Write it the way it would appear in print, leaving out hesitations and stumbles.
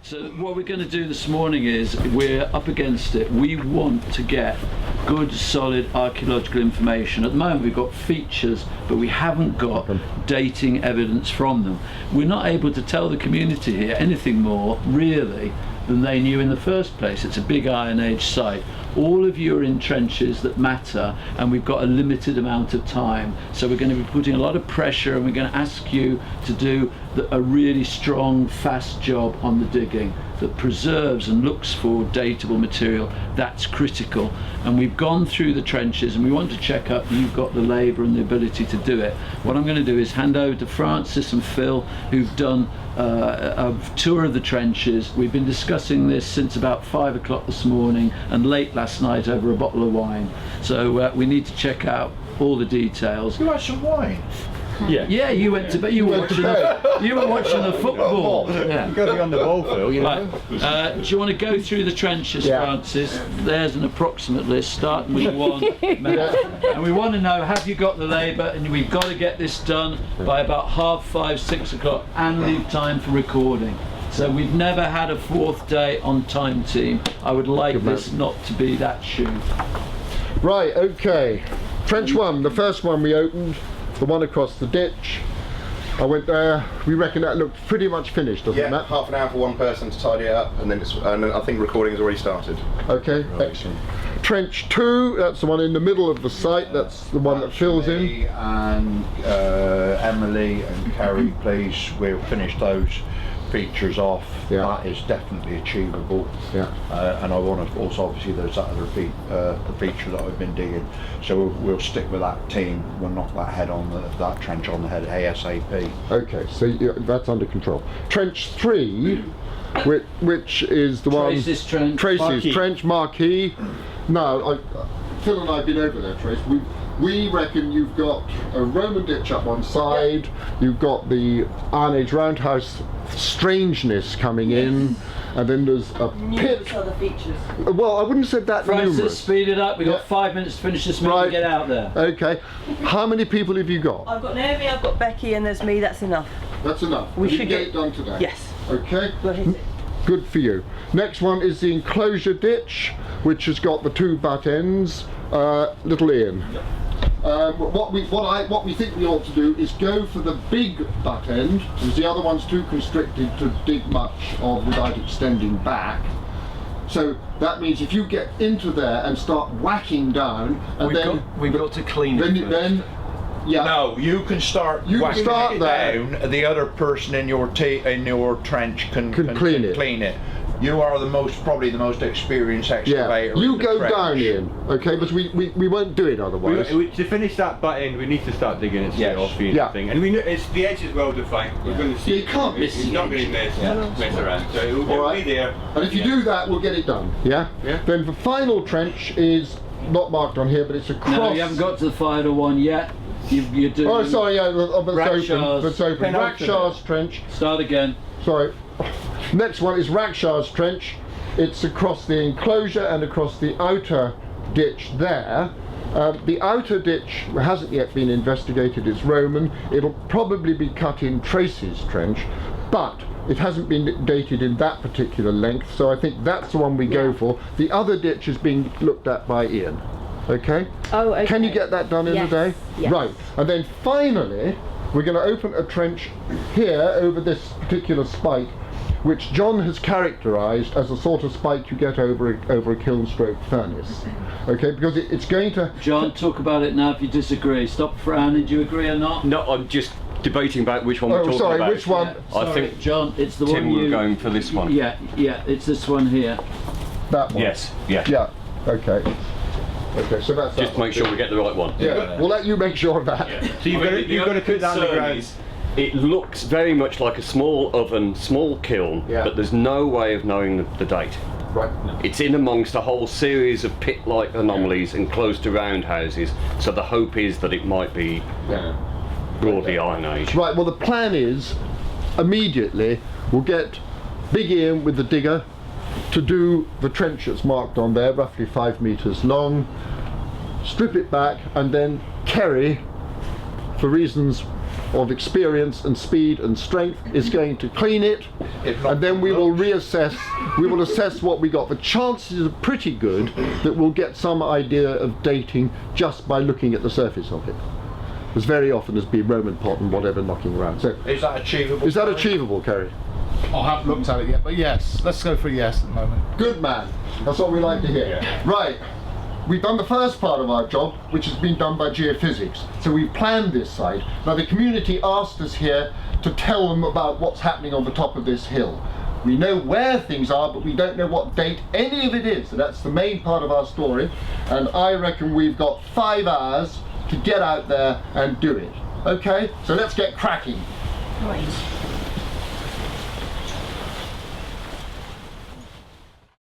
So what we're going to do this morning is we're up against it. We want to get good, solid archaeological information. At the moment we've got features, but we haven't got dating evidence from them. We're not able to tell the community here anything more, really, than they knew in the first place. It's a big Iron Age site. All of you are in trenches that matter, and we've got a limited amount of time. So we're going to be putting a lot of pressure, and we're going to ask you to do a really strong, fast job on the digging that preserves and looks for datable material. That's critical. And we've gone through the trenches, and we want to check up you've got the labour and the ability to do it. What I'm going to do is hand over to Francis and Phil, who've done a tour of the trenches. We've been discussing this since about 5 o'clock this morning and late last night over a bottle of wine. So we need to check out all the details. You had some wine? Yeah, you went to bed. You were watching the football. Yeah. You've got to be on the ball, Phil, you know. Right. Do you want to go through the trenches, Francis? There's an approximate list, starting with one. And we want to know, have you got the labour? And we've got to get this done by about 5:30, 6 o'clock, and leave time for recording. So we've never had a 4th day on time team. I would like this not to be that shoe. Right, okay. Trench 1, the first one we opened, the one across the ditch. I went there. We reckon that looked pretty much finished, doesn't it, Matt? Half an hour for one person to tidy it up, and then I think recording has already started. Okay, excellent. Trench 2, that's the one in the middle of the site. That's the one that fills in. And Emily and Carrie, please, we'll finish those features off. That is definitely achievable. And I want to also, obviously there's that other feature that I've been digging, so we'll stick with that team. We'll knock that head on that trench on the head ASAP. Okay, so that's under control. Trench 3, which is the one Tracy's trench. Tracy's trench marquee. No, Phil and I have been over there, Trace. We reckon you've got a Roman ditch up one side, you've got the Iron Age roundhouse strangeness coming in, and then there's a pit. Other features. Well, I wouldn't have said that Francis, numerous. speed it up. We've got 5 minutes to finish this meeting and get out there. Okay. How many people have you got? I've got Naomi, I've got Becky, and there's me. That's enough. That's enough. We should should get it done today. Yes. Okay. We'll hit it. Good for you. Next one is the enclosure ditch, which has got the 2 butt ends. Little Ian. What we think we ought to do is go for the big butt end, because the other one's too constricted to dig much of without extending back. So that means if you get into there and start whacking down, and we've got to clean it. Then No, you can start whacking it down. The other person in your trench can clean it. You are probably the most experienced excavator. Yeah, you in the go trench. down, Ian. Okay, but we won't do it otherwise. To finish that butt end, we need to start digging it straight off the thing. And we know the edge is well defined. We're going to see. You can't miss. It's not going to mess around. So it will be there. And if you do that, we'll get it done. Yeah. Then the final trench is not marked on here, but it's across. No, you haven't got to the final one yet. You're doing. Oh, sorry. Yeah, it's open. Rackshaw's Rackshaw's trench. Start again. Sorry. Next one is Rackshaw's trench. It's across the enclosure and across the outer ditch there. The outer ditch hasn't yet been investigated. It's Roman. It'll probably be cut in Tracy's trench, but it hasn't been dated in that particular length, so I think that's the one we go for. The other ditch is being looked at by Ian. Okay? Oh, okay. Can you get that done in a day? Yes. Right. And then finally, we're going to open a trench here over this particular spike, which John has characterised as a sort of spike you get over a kiln stroke furnace. Okay, because it's going to... John, talk about it now if you disagree. Stop frowning. Do you agree or not? No, I'm just debating about which one we're talking sorry, about. which one? I think John, it's the Tim one you... were going for this one. Yeah, it's this one here. That one? Yes, yeah. Yeah, okay. Okay, so that's Just make sure we get the right one. Yeah, we'll let you make sure of that. Yeah. So you've got to put that on the ground. It looks very much like a small oven, small kiln, but there's no way of knowing the date. Right. It's in amongst a whole series of pit-like anomalies and close to roundhouses, so the hope is that it might be broadly Iron Age. Right, well the plan is, immediately, we'll get Big Ian with the digger to do the trench that's marked on there, roughly 5 metres long, strip it back, and then Kerry, for reasons of experience and speed and strength is going to clean it, If not, and then we will reassess. We will assess what we got. The chances are pretty good that we'll get some idea of dating just by looking at the surface of it. There's very often there's been Roman pot and whatever knocking around. So Is that achievable? is that achievable, Kerry? I haven't looked at it yet, but yes, let's go for yes at the moment. Good man. That's what we like to hear. Right. We've done the first part of our job, which has been done by geophysics. So we've planned this site. Now the community asked us here to tell them about what's happening on the top of this hill. We know where things are, but we don't know what date any of it is. So that's the main part of our story. And I reckon we've got 5 hours to get out there and do it. Okay, so let's get cracking. Right.